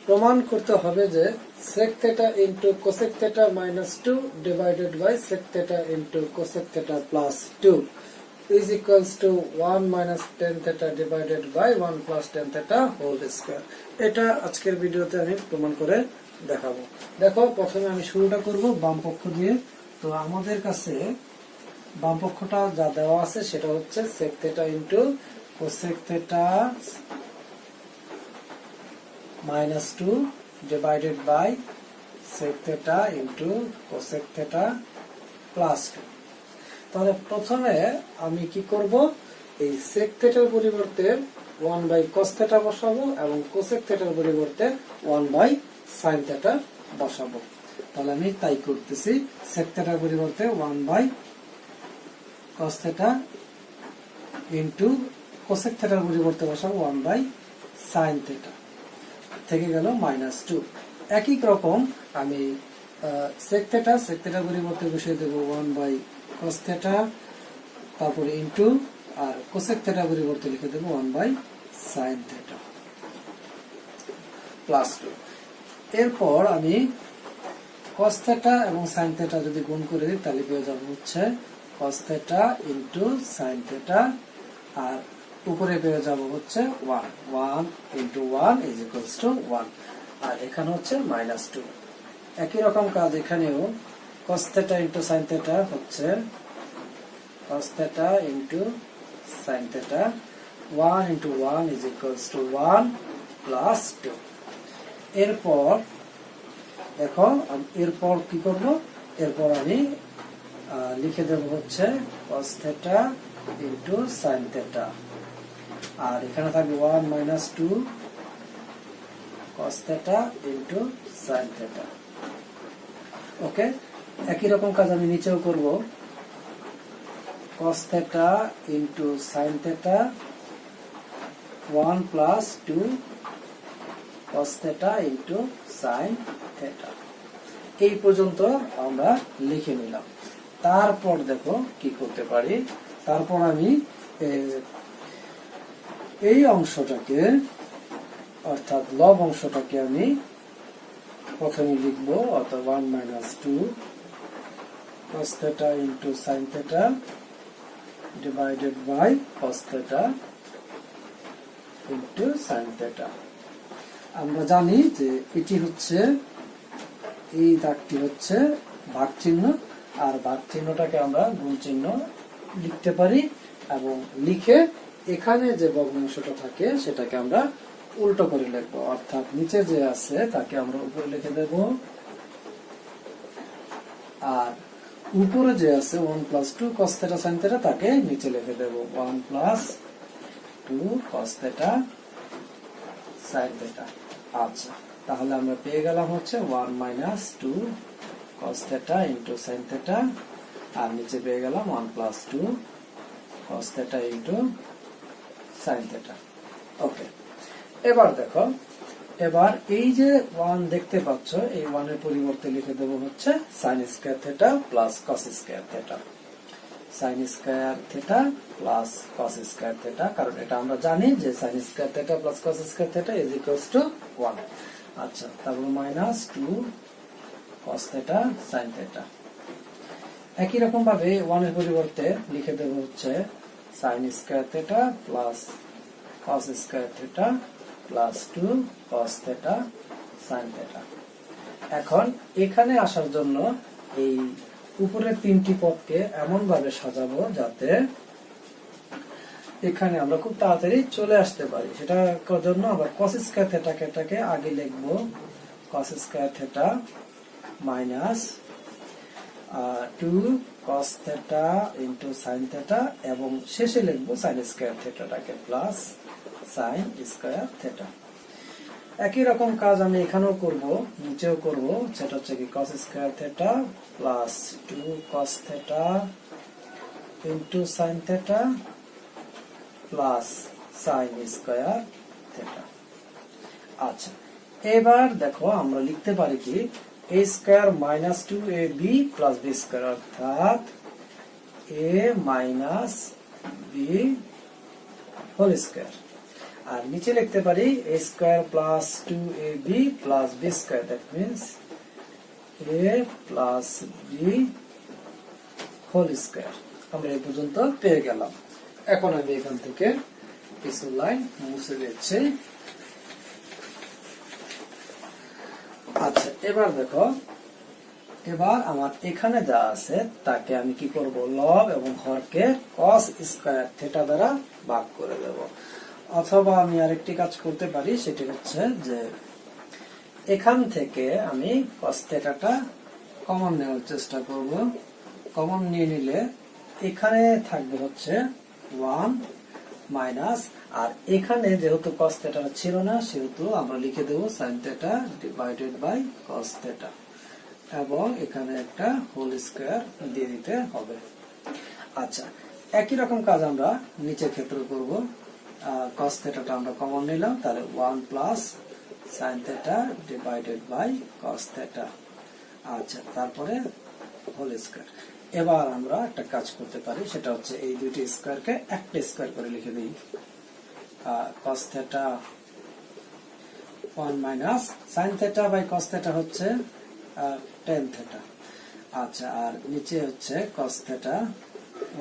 প্রমাণ করতে হবে যে sec theta into cosec theta minus 2 divided by sec theta into cosec theta plus 2 is equals to 1 minus tan theta divided by 1 plus tan theta whole square. এটা আজকের ভিডিওতে আমি প্রমাণ করে দেখাবো। দেখো, প্রথমে আমি শুরুটা করব বাম পক্ষ দিয়ে। তো আমাদের কাছে বাম পক্ষটা যা দেওয়া আছে সেটা হচ্ছে sec theta into cosec theta minus 2 divided by sec theta into cosec theta plus 2. তাহলে প্রথমে আমি কি করব, এই sec theta এর পরিবর্তে 1 by cos theta বসাবো এবং cosec theta এর পরিবর্তে 1 by sin theta বসাবো। তাহলে আমি তাই করতেছি, sec theta এর পরিবর্তে 1 by cos theta into cosec theta এর পরিবর্তে বসাবো 1 by sin theta, থেকে গেল -2। একই রকম আমি sec theta পরিবর্তে বসিয়ে দেব 1 by cos theta, তারপরে ইনটু আর cosec theta পরিবর্তে লিখে দেব 1 by sin theta প্লাস 2। এরপর আমি cos theta এবং sin theta যদি গুণ করে দিই তাহলে পেয়ে যাব হচ্ছে cos theta into sin theta, আর উপরে পেয়ে যাব হচ্ছে 1 into 1 is equals to 1, আর এখানে হচ্ছে -2। একই রকম কাজ এখানেও cos theta into sin theta হচ্ছে cos theta into sin theta, 1 into 1 is equals to 1 plus 2। এরপর দেখো, এরপর কি করব, এরপর আমি লিখে দেব হচ্ছে cos theta into sin theta, আর এখানে থাকবে 1 minus 2 cos theta into sin theta। ওকে, একই রকম কাজ আমি নিচেও করব, cos theta into sin theta 1 plus 2 cos theta into sin theta। এই পর্যন্ত আমরা লিখে নিলাম। তারপর দেখো কি করতে পারি, তারপর আমি এই অংশটাকে অর্থাৎ লব অংশটাকে আমি প্রথমে লিখবো, অর্থাৎ 1 minus 2 cos theta into sin theta divided by cos theta into sin theta। আমরা জানি যে এটি হচ্ছে, এই দাগটি হচ্ছে ভাগ চিহ্ন, আর ভাগ চিহ্নটাকে আমরা গুণ চিহ্ন লিখতে পারি, এবং লিখে এখানে যে ভগ্নাংশটা থাকে সেটাকে আমরা উল্টো করে লিখবো, অর্থাৎ নিচে যে আছে তাকে আমরা উপরে লিখে দেব, আর উপরে যে আছে 1 plus 2 cos theta sin theta তাকে নিচে লিখে দেব 1 plus 2 cos theta sin theta। আচ্ছা, তাহলে আমরা পেয়ে গেলাম হচ্ছে 1 minus 2 cos theta into sin theta, আর নিচে পেয়ে গেলাম 1 plus 2 cos theta into sin theta। ওকে, এবার দেখো, এবার এই যে 1 দেখতে পাচ্ছ, এই 1 এর পরিবর্তে লিখে দেব হচ্ছে sin square theta plus cos square theta, sin square theta plus cos square theta, কারণ এটা আমরা জানি যে sin square theta plus cos square theta is equals to 1। আচ্ছা, তারপর -2 cos theta sin theta। একই রকম ভাবে 1 এর পরিবর্তে লিখে দেব হচ্ছে sin square theta plus cos square theta plus 2 cos theta sin theta। এখন এখানে আসার জন্য এই উপরের তিনটি পদকে এমন ভাবে সাজাবো যাতে এখানে আমরা খুব তাড়াতাড়ি চলে আসতে পারি। সেটার জন্য আমরা cos square theta কেটাকে আগে লিখবো cos square theta minus 2 cos theta into sin theta, এবং শেষে লিখবো sin square theta টাকে প্লাস sin square theta। একই রকম কাজ আমি এখানেও করব, নিচেও করব, সেটা হচ্ছে কি cos square theta plus 2 cos theta into sin theta plus sin square theta। আচ্ছা, এবার দেখো আমরা লিখতে পারি কি a square minus 2ab plus b square, অর্থাৎ a minus b whole square। আর নিচে লিখতে পারি a square plus 2ab plus b square, that means a plus b whole square. আমরা এই পর্যন্ত পেয়ে গেলাম। এখন আমি এখান থেকে কিছু লাইন মুছে দিচ্ছি। আচ্ছা, এবার দেখো, এবার আমার এখানে যা আছে তাকে আমি কি করব, লব এবং হরকে cos স্কয়ার থিটা দ্বারা ভাগ করে দেব। অথবা আমি আরেকটি কাজ করতে পারি, সেটি হচ্ছে যে এখান থেকে আমি cos থিটাটা কমন নেওয়ার চেষ্টা করব। কমন নিয়ে নিলে এখানে থাকবে হচ্ছে 1 মাইনাস, আর এখানে যেহেতু cos থিটা ছিল না সেহেতু আমরা লিখে দেব sin theta divided by cos theta, এবং এখানে একটা হোল স্কয়ার দিয়ে দিতে হবে। আচ্ছা, একই রকম কাজ আমরা নিচের ক্ষেত্রে করব। cos থিটাটা আমরা কমন নিলাম, তাহলে 1 plus sin theta divided by cos theta. আচ্ছা, তারপরে হোল স্কয়ার। এবার আমরা একটা কাজ করতে পারি, সেটা হচ্ছে এই দুইটি স্কয়ারকে একটা স্কয়ার করে লিখে দিই। cos theta 1 minus sin theta by cos theta হচ্ছে tan থিটা। আচ্ছা, আর নিচে হচ্ছে cos theta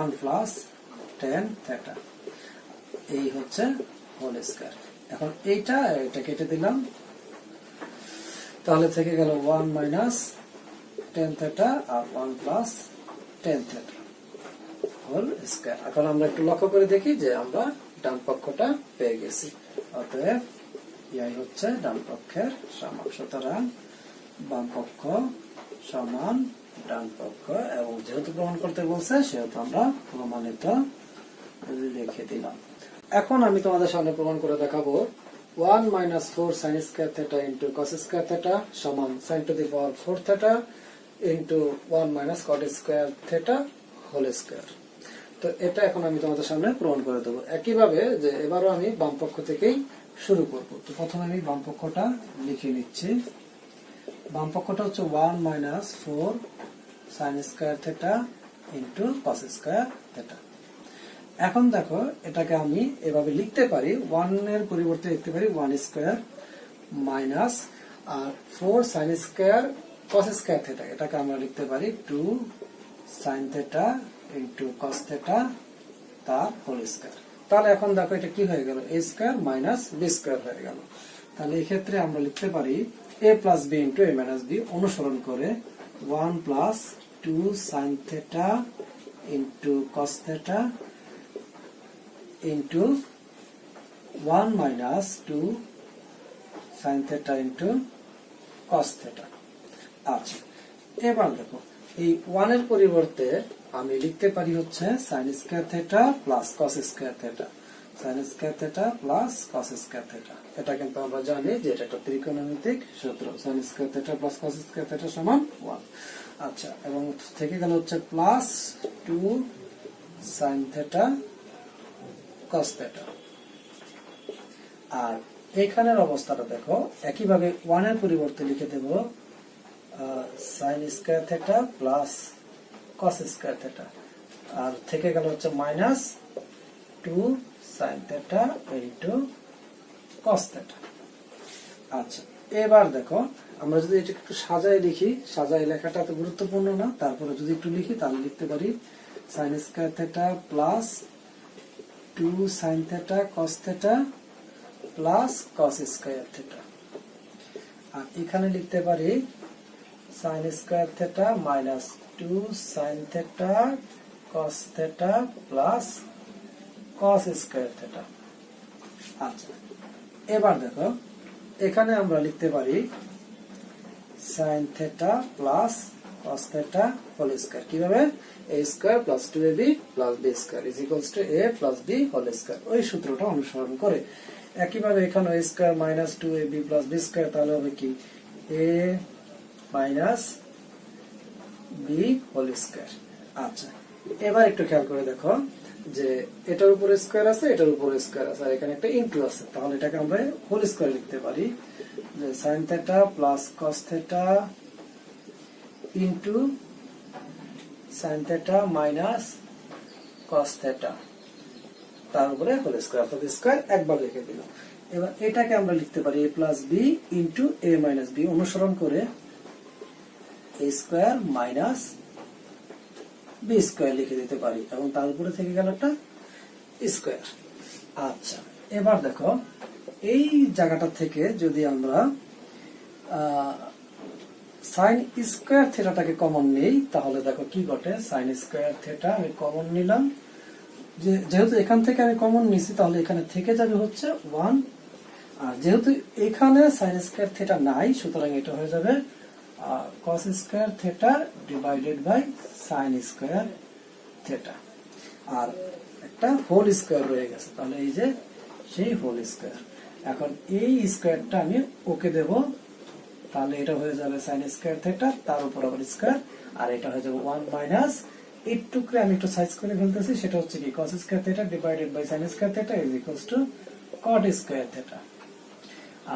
1 plus tan theta, এই হচ্ছে হোল স্কয়ার। এখন এটা কেটে দিলাম, তাহলে থেকে গেল 1 মাইনাস tan থিটা আর 1 plus tan theta whole square. এখন আমরা একটু লক্ষ্য করে দেখি যে আমরা ডান পক্ষটা পেয়ে গেছি। অতএব এই হচ্ছে ডান পক্ষের সমান। সুতরাং বাম পক্ষ সমান ডান পক্ষ, এবং যেহেতু প্রমাণ করতে বলছে সেহেতু আমরা প্রমাণিত লিখে দিলাম। এখন আমি তোমাদের সামনে প্রমাণ করে দেখাবো 1 minus 4 sin square theta into cos square theta সমান sin to the power 4 theta into 1 minus cot square theta whole square. তো এটা এখন আমি তোমাদের সামনে প্রমাণ করে দেবো একইভাবে। যে এবারও আমি বাম পক্ষ থেকেই শুরু করব। তো প্রথমে আমি বাম পক্ষটা লিখে নিচ্ছি। বাম পক্ষটা হচ্ছে 1 minus 4 sin square theta into cos square theta. এখন দেখো, এটাকে আমি এভাবে লিখতে পারি, 1 এর পরিবর্তে লিখতে পারি 1 স্কয়ার মাইনাস আর 4 sin square cos square theta, এটাকে আমরা লিখতে পারি 2 sin theta into cos theta তার হোল স্কয়ার। তাহলে এখন দেখো এটা কি হয়ে গেল, a square minus b square হয়ে গেল। তাহলে এই ক্ষেত্রে আমরা লিখতে পারি a plus b into a minus b অনুসরণ করে 1 plus 2 sin theta into cos theta into 1 minus 2 sin theta into cos theta. আচ্ছা, এবার দেখো এই 1 এর পরিবর্তে আমি লিখতে পারি হচ্ছে sin square theta plus cos square theta, sin square theta plus cos square theta. এটা কিন্তু আমরা জানি যে এটা একটা ত্রিকোণমিতিক সূত্র, sin square theta plus cos square theta সমান 1। আচ্ছা, এবং থেকে গেল হচ্ছে plus 2 sin theta cos theta. আর এখানের অবস্থাটা দেখো, একইভাবে 1 এর পরিবর্তে লিখে দেব sin square theta plus cos square theta, আর থেকে গেল হচ্ছে minus 2 sin theta into cos theta. আচ্ছা, এবার দেখো আমরা যদি এটা একটু সাজায় লিখি, সাজায় লেখাটা তো গুরুত্বপূর্ণ না, তারপরে যদি একটু লিখি তাহলে লিখতে পারি sin square theta plus 2 sin theta cos theta plus cos square theta. আর এখানে লিখতে পারি sin square theta minus 2 sin theta cos theta plus cos square theta. আচ্ছা, এবার দেখো এখানে আমরা লিখতে পারি sin theta plus cos theta whole square. কিভাবে? a square plus 2ab plus b square is equals to a plus b whole square, ওই সূত্রটা অনুসরণ করে। একইভাবে এখানে a square minus 2ab plus b square, তাহলে হবে কি a minus b whole square. আচ্ছা, এবার একটু খেয়াল করে দেখো যে এটার উপরে স্কয়ার আছে, এটার উপরে স্কয়ার আছে, আর এখানে একটা ইনটু আছে, তাহলে এটাকে আমরা হোল স্কয়ার লিখতে পারি যে sin theta plus cos theta into sin theta minus cos theta তার উপরে হোল স্কয়ার, অর্থাৎ স্কয়ার একবার লিখে দিলাম। এবার এটাকে আমরা লিখতে পারি a plus b into a minus b, অনুসরণ করে a square minus b square লিখে দিতে পারি, এবং তার উপরে থেকে গেল একটা স্কয়ার। আচ্ছা, এবার দেখো এই জায়গাটা থেকে যদি আমরা সাইন স্কয়ার থিটাটাকে কমন নেই, তাহলে দেখো কি ঘটে। সাইন স্কয়ার থিটা আমি কমন নিলাম, যেহেতু এখান থেকে আমি কমন নিছি তাহলে এখানে থেকে যাবে হচ্ছে 1, আর যেহেতু এখানে সাইন স্কয়ার থিটা নাই, সুতরাং এটা হয়ে যাবে cos square theta divided by sine square theta, আর একটা হোল স্কয়ার রয়ে গেছে, তাহলে এই যে সেই হোল স্কয়ার। এখন এই স্কয়ারটা আমি ওকে দেব, তাহলে এটা হয়ে যাবে সাইন স্কয়ার থিটা, তার উপর আবার স্কয়ার, আর এটা হয়ে যাবে 1 মাইনাস এইটুকুরে আমি একটু সাইজ করে ফেলতেছি, সেটা হচ্ছে কি cos square theta divided by sine square theta is equals to cot square theta,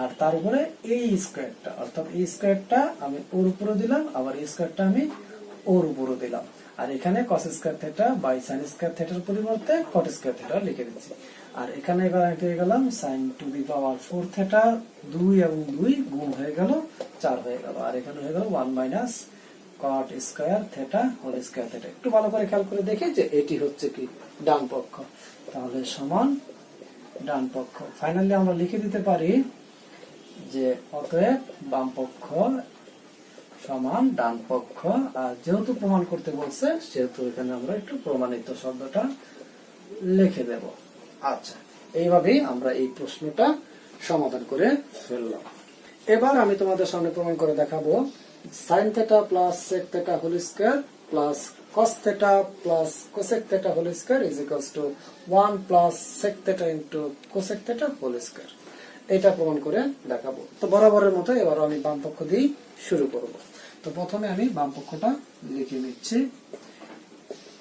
আর তার উপরে এই স্কয়ারটা, অর্থাৎ এই স্কয়ারটা আমি ওর উপরে দিলাম, আবার এই স্কয়ারটা আমি ওর উপরে দিলাম, আর এখানে cos square theta by sin square থিটার পরিবর্তে cot স্কয়ার থিটা লিখে দিচ্ছি। আর এখানে এবার আমি পেয়ে গেলাম sin to the power 4 theta, 2 এবং 2 গুণ হয়ে গেল 4 হয়ে গেল, আর এখানে হয়ে গেল 1 minus cot square theta whole square theta. একটু ভালো করে খেয়াল করে দেখি যে এটি হচ্ছে কি ডান পক্ষ, তাহলে সমান ডান পক্ষ। ফাইনালি আমরা লিখে দিতে পারি যে অতএব বাম পক্ষ সমান ডান পক্ষ, আর যেহেতু প্রমাণ করতে বলছে সেহেতু এখানে আমরা একটু প্রমাণিত শব্দটা লিখে দেব। আচ্ছা, এইভাবেই আমরা এই প্রশ্নটা সমাধান করে ফেললাম। এবার আমি তোমাদের সামনে প্রমাণ করে দেখাবো sin theta plus sec theta whole square plus cos theta plus cosec theta whole square is equals to 1 plus sec theta into cosec theta whole square. এটা প্রমাণ করে দেখাবো। তো বরাবরের মতো এবার আমি বাম পক্ষ দিয়ে শুরু করব। তো প্রথমে আমি বাম পক্ষটা লিখে নিচ্ছি।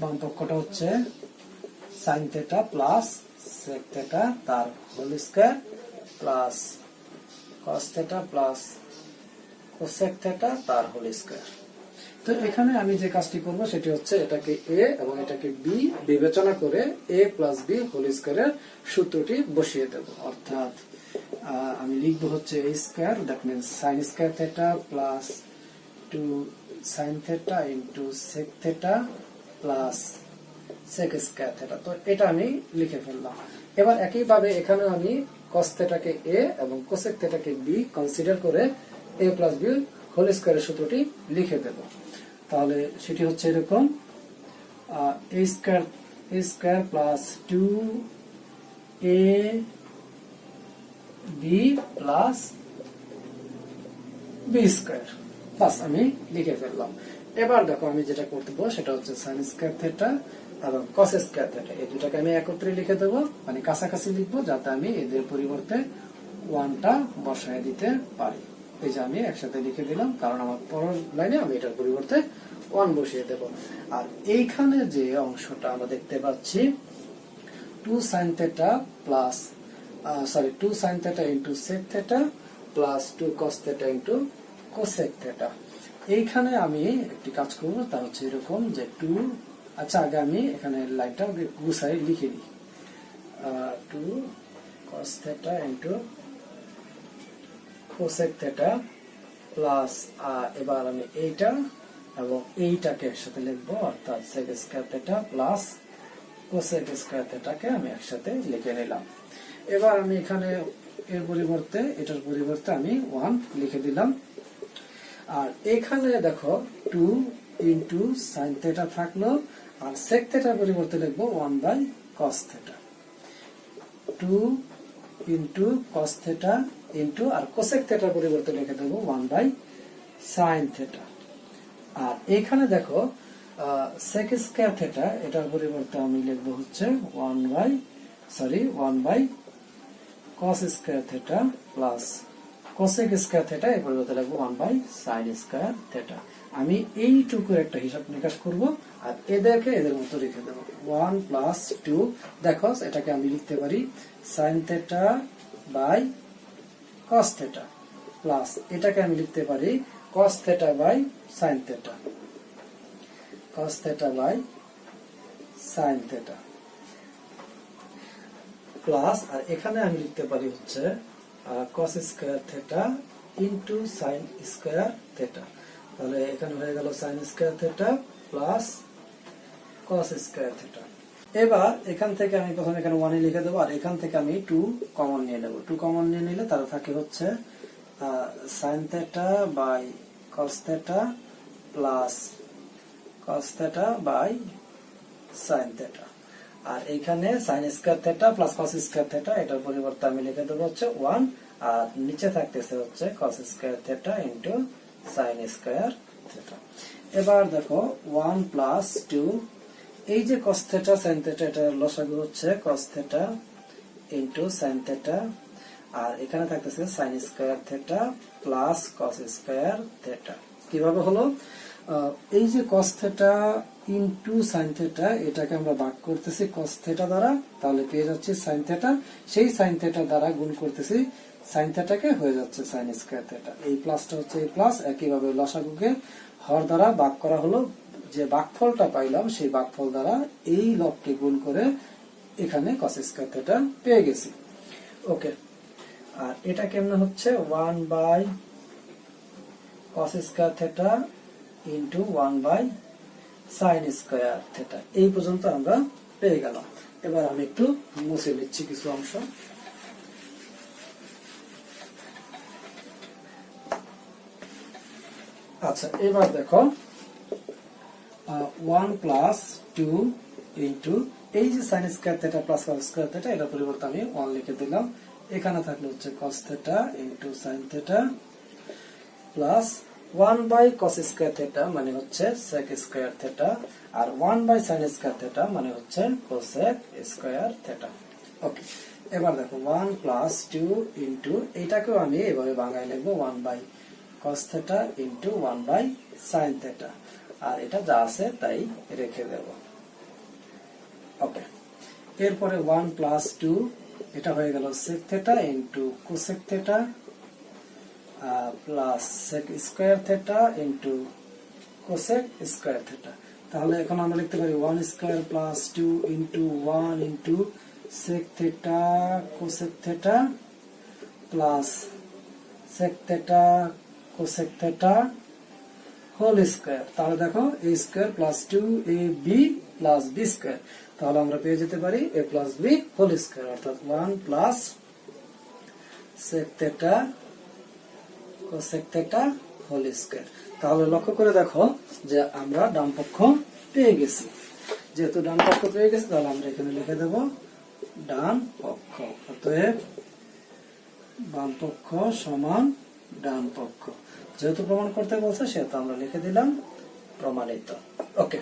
বাম পক্ষটা হচ্ছে sin theta plus sec theta তার whole square plus cos theta plus cosec theta তার হোল স্কয়ার। তো এখানে আমি যে কাজটি করব সেটি হচ্ছে এটাকে a এবং এটাকে b বিবেচনা করে a প্লাস b হোল স্কয়ারের সূত্রটি বসিয়ে দেব, অর্থাৎ আমি লিখব হচ্ছে a square, that means sin square theta plus 2 sin theta into sec theta plus sec square theta. তো এটা আমি লিখে ফেললাম। এবার একইভাবে এখানে আমি cos থিটাকে a এবং cosec থিটাকে b কনসিডার করে a প্লাস b হোল স্কয়ারের সূত্রটি লিখে দেব। তাহলে সেটি হচ্ছে এরকম a square plus 2 a b plus b square, বাস আমি লিখে ফেললাম। এবার দেখো আমি যেটা করতে পারবো সেটা হচ্ছে sin স্কয়ার থিটা এবং cos স্কয়ার থিটা, এই দুটাকে আমি একত্রে লিখে দেবো, মানে কাছাকাছি লিখবো, যাতে আমি এদের পরিবর্তে 1টা বসায় দিতে পারি। এই যে আমি একসাথে লিখে দিলাম, কারণ আমার পরের লাইনে আমি এটার পরিবর্তে 1 বসিয়ে দেব। আর এইখানে যে অংশটা আমরা দেখতে পাচ্ছি 2 sin theta plus 2 sin theta into sec theta plus 2 cos theta into cosec theta. এইখানে আমি একটি কাজ করব, তা হচ্ছে এরকম যে 2, আচ্ছা আগে আমি এখানে লাইনটা গুছাই লিখে দিই, 2 cos theta into cosec theta plus এবার আমি এইটা এবং এইটাকে একসাথে লিখবো, অর্থাৎ sec square theta plus cosec square থিটাকে আমি একসাথে লিখে নিলাম। এবার আমি এখানে এর পরিবর্তে এটার পরিবর্তে আমি 1 লিখে দিলাম। আর এখানে দেখো 2 ইনটু sin থিটা থাকলো, আর sec থিটার পরিবর্তে লিখবো 1 by cos theta, 2 into cos theta into আর cosec থিটার পরিবর্তে লিখে দেবো 1 বাই sin থিটা। আর এখানে দেখো sec স্কয়ার থিটা, এটার পরিবর্তে আমি লিখবো হচ্ছে 1 by cos square theta plus cosec square theta, এর পরিবর্তে লিখবো 1 বাই sin স্কয়ার থিটা। আমি এইটুকুর একটা হিসাব নিকাশ করব, আর এদেরকে এদের মতো লিখে দেবো 1 প্লাস 2, দেখো এটাকে আমি লিখতে পারি sin theta by cos theta plus এটাকে আমি লিখতে পারি cos theta by sin theta, cos theta by sin theta. Plus, আর এখানে আমি লিখতে পারি হচ্ছে cos square theta into sin square theta. তাহলে এখানে হয়ে গেল sin square theta plus cos square theta. এবার এখান থেকে আমি প্রথমে এখানে 1 লিখে দেবো, আর এখান থেকে আমি 2 কমন নিয়ে নেব। 2 কমন নিয়ে নিলে তাহলে থাকে হচ্ছে sin theta by cos theta plus cos theta by sin theta. আর এখানে sin square theta plus cos square theta, এটার পরিবর্তে আমি লিখে দেবো হচ্ছে 1, আর নিচে থাকতেছে হচ্ছে cos square theta into sin square theta. এবার দেখো 1 প্লাস 2, এই যে cos থিটা sin থিটা এটার লসাগু হচ্ছে cos theta into sin theta, আর এখানে থাকতেছে sin square theta plus cos square theta. কিভাবে হলো? এই যে cos theta into sin theta, এটাকে আমরা ভাগ করতেছি cos থিটা দ্বারা, তাহলে পেয়ে যাচ্ছি sin থিটা, সেই sin থিটা দ্বারা গুণ করতেছি sin থিটাকে, হয়ে যাচ্ছে sin স্কয়ার থিটা। এই প্লাসটা হচ্ছে এই প্লাস, একইভাবে লসাগুকে হর দ্বারা ভাগ করা হলো, যে ভাগফলটা পাইলাম সেই ভাগফল দ্বারা এই লবকে গুণ করে এখানে cos স্কয়ার থিটা পেয়ে গেছি। ওকে, আর এটা কেমনে হচ্ছে 1 by cos square theta into 1 by sin square theta. এই পর্যন্ত আমরা পেয়ে গেলাম। এবার আমি একটু মুছে নিচ্ছি কিছু অংশ। আচ্ছা, এবার দেখো 1 প্লাস 2 ইনটু এই যে sin square theta plus cos square theta, এটা পরিবর্তে আমি 1 লিখে দিলাম। এখানে থাকলো হচ্ছে cos theta into sin theta plus 1 by cos square theta মানে হচ্ছে sec স্কয়ার থিটা, আর 1 বাই sin স্কয়ার থিটা মানে হচ্ছে cosec স্কয়ার থিটা। ওকে, এবার দেখো 1 প্লাস 2 ইনটু, এটাকেও আমি এভাবে ভাঙায় লিখবো 1 by cos theta into 1 by sin theta, আর এটা যা আছে তাই রেখে দেব। ওকে, এরপরে 1 প্লাস 2, এটা হয়ে গেল sec theta into cosec theta plus sec square theta into cosec square theta. তাহলে এখন আমরা লিখতে পারি 1 square plus 2 into 1 into sec theta cosec theta plus sec theta cosec theta whole square. তাহলে দেখো a square plus 2ab plus b square, তাহলে আমরা পেয়ে যেতে পারি a plus b whole square, অর্থাৎ 1 plus sec theta cosec theta whole square. তাহলে লক্ষ্য করে দেখো যে আমরা ডান পক্ষ পেয়ে গেছি। যেহেতু ডান পক্ষ পেয়ে গেছি, তাহলে আমরা এখানে লিখে দেব ডান পক্ষ। অতএব বাম পক্ষ সমান ডান পক্ষ। যেহেতু প্রমাণ করতে বলছে সেহেতু আমরা লিখে দিলাম প্রমাণিত। ওকে।